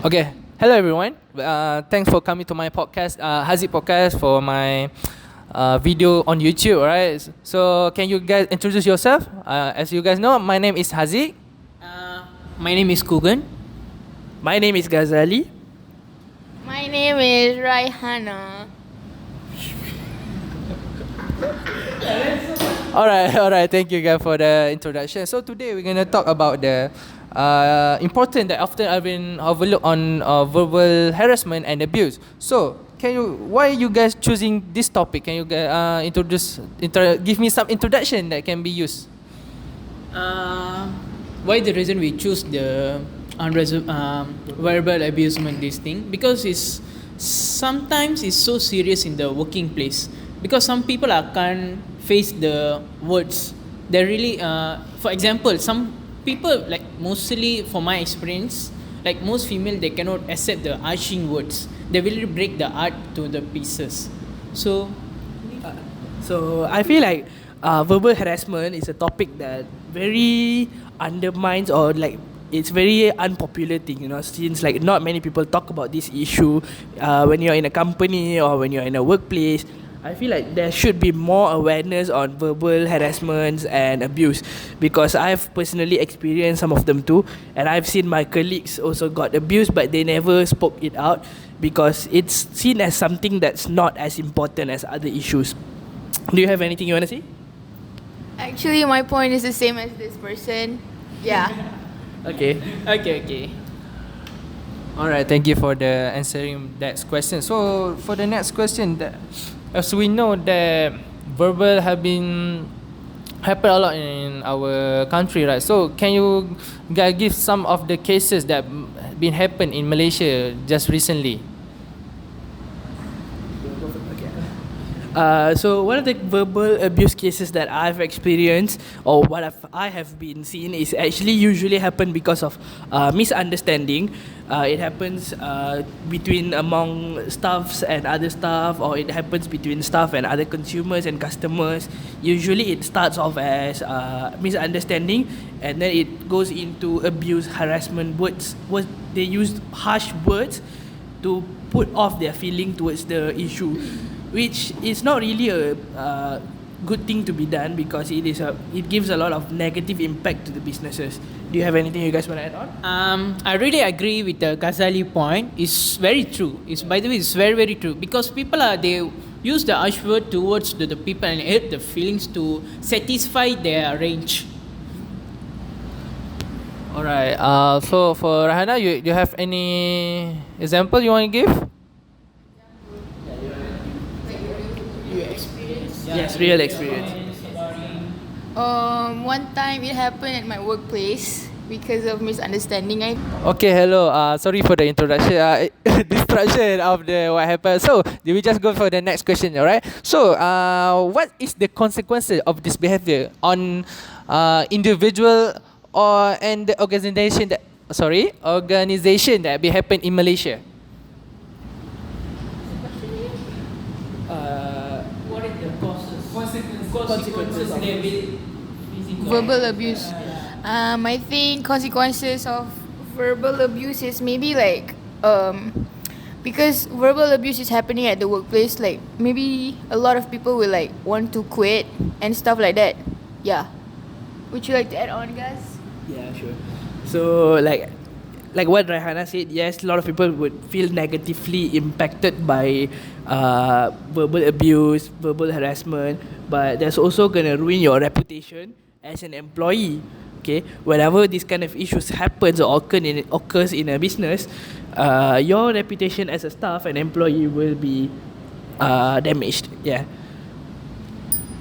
Okay, hello everyone. Thanks for coming to my podcast, HAZIQ podcast, for my video on YouTube. Alright. So can you guys introduce yourself? As you guys know, my name is HAZIQ. My name is Kugun. My name is GHAZALI. My name is RAIHANA. Alright. Thank you guys for the introduction. So today we're gonna talk about the important that often I've been overlooked on verbal harassment and abuse. So why are you guys choosing this topic? Can you guys give me some introduction that can be used? Why the reason we choose the verbal abusement this thing? Because sometimes it's so serious in the working place. Because some people can't face the words. They're really, for example, some people, like mostly for my experience, like most female, they cannot accept the harshing words. They will break the art to the pieces. So I feel like verbal harassment is a topic that very undermines, or like it's very unpopular thing, since like not many people talk about this issue when you're in a company or when you're in a workplace. I feel like there should be more awareness on verbal harassments and abuse, because I've personally experienced some of them too, and I've seen my colleagues also got abused, but they never spoke it out because it's seen as something that's not as important as other issues. Do you have anything you want to say? Actually, my point is the same as this person. Yeah. Okay. Alright, thank you for the answering that question. So for the next question, as we know that verbal have been happen a lot in our country, right? So can you guys give some of the cases that been happen in Malaysia just recently? So one of the verbal abuse cases that I've experienced, or what I have been seeing, is actually usually happen because of misunderstanding. It happens among staffs and other staff, or it happens between staff and other consumers and customers. Usually it starts off as misunderstanding, and then it goes into abuse, harassment words. They use harsh words to put off their feeling towards the issue, which is not really a good thing to be done, because it gives a lot of negative impact to the businesses. Do you have anything you guys want to add on? I really agree with the Ghazali point. It's very true. By the way, it's very, very true. Because people they use the harsh word towards the people and hurt the feelings to satisfy their range. Alright. So for Rahana, you have any example you want to give? Yes, real experience. One time it happened at my workplace because of misunderstanding. Okay, hello. Sorry for the introduction. Distraction of what happened. So, we just go for the next question, alright? So, what is the consequences of this behavior on individual and the organization that be happen in Malaysia? What is the consequences they will Verbal abuse. I think consequences of verbal abuse is maybe like because verbal abuse is happening at the workplace, like maybe a lot of people will like want to quit and stuff like that. Yeah. Would you like to add on, guys? Yeah, sure. So like what Raihana said, yes, a lot of people would feel negatively impacted by verbal abuse, verbal harassment, but that's also gonna ruin your reputation as an employee. Okay, whenever this kind of issues happens or occurs in a business, your reputation as a staff and employee will be damaged. Yeah.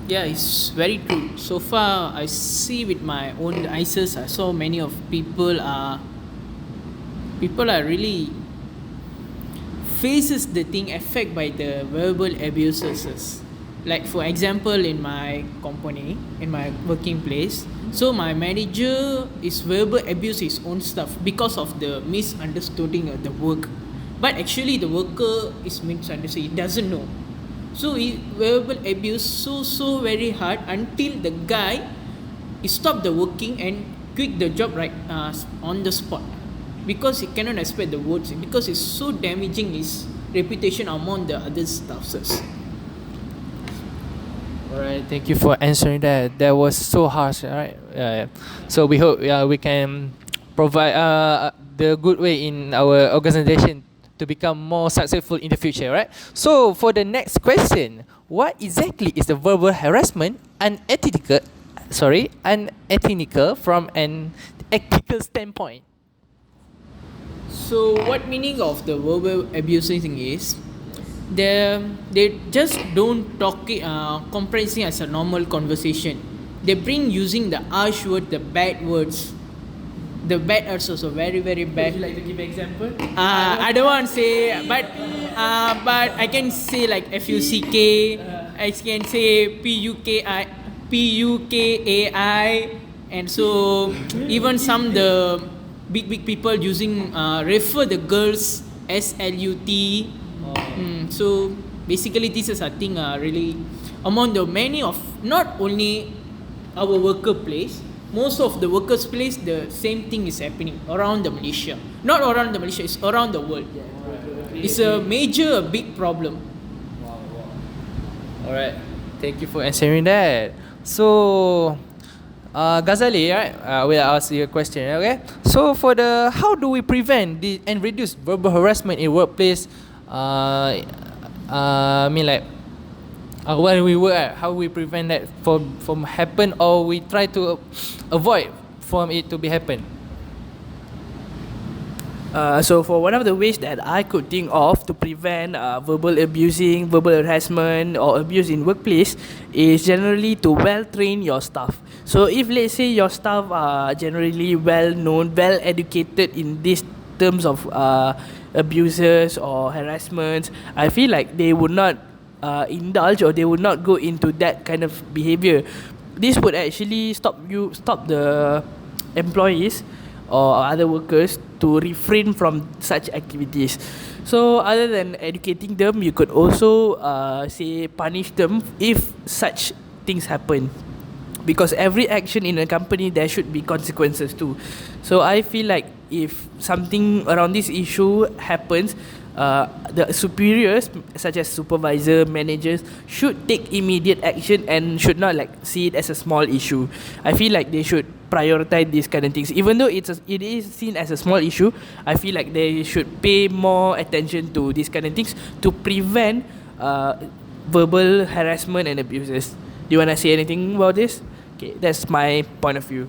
Yeah, it's very true. So far, I see with my own eyes, I saw many of people are really faces the thing affected by the verbal abuses. Like for example, in my company, in my working place, so my manager is verbal abuse his own staff because of the misunderstanding of the work. But actually the worker is misunderstood, he doesn't know. So he verbal abuse so very hard until the guy he stopped the working and quit the job right on the spot. because he cannot expect the votes because it's so damaging his reputation among the other staffs. Alright, thank you for answering that. That was so harsh, right? Yeah. So we hope we can provide the good way in our organization to become more successful in the future, right? So for the next question, what exactly is the verbal harassment unethical from an ethical standpoint? So what meaning of the verbal abusing thing is, they just don't talk it comprehensing as a normal conversation. They bring using the harsh word, the bad words. The bad words also very very bad. Would you like to give an example? I don't want to say, but I can say like FUCK. I can say PUKAI, and so even some the big people using refer the girls SLUT. So basically this is I think really among the many of not only our worker place, most of the workers place the same thing is happening around the Malaysia. Not around the Malaysia, it's around the world. It's a major big problem. Alright, thank you for answering that. So Ghazali, right? We'll ask you a question, okay? So for the how do we prevent and reduce verbal harassment in workplace? I mean like when we work at, how we prevent that from happen, or we try to avoid from it to be happen? So for one of the ways that I could think of to prevent verbal harassment or abuse in workplace is generally to well train your staff. So if let's say your staff are generally well known, well educated in these terms of abuses or harassments, I feel like they would not indulge or they would not go into that kind of behavior. This would actually stop the employees or other workers to refrain from such activities. So other than educating them, you could also say punish them if such things happen, because every action in a company there should be consequences too. So I feel like if something around this issue happens, the superiors such as supervisor, managers should take immediate action and should not like see it as a small issue. I feel like they should prioritize these kind of things. Even though it is seen as a small issue, I feel like they should pay more attention to these kind of things to prevent verbal harassment and abuses. Do you want to say anything about this? Okay, that's my point of view.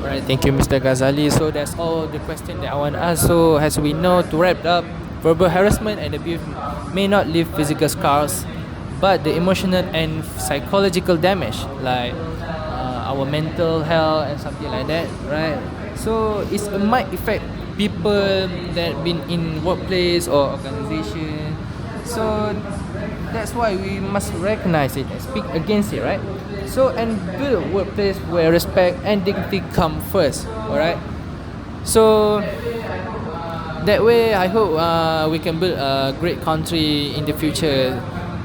Alright, thank you, Mr. Ghazali. So that's all the question that I want to ask. So as we know, to wrap up, verbal harassment and abuse may not leave physical scars, but the emotional and psychological damage, like our mental health and something like that, right? So it might affect people that been in workplace or organization. So that's why we must recognize it and speak against it, right? So and build a workplace where respect and dignity come first. Alright. So that way, I hope we can build a great country in the future.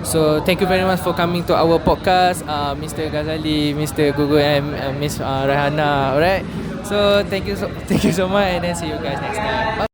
So thank you very much for coming to our podcast, Mr. Ghazali, Mr. Gugu, and Miss Raihana. Alright. So thank you so much, and then see you guys next time. Bye.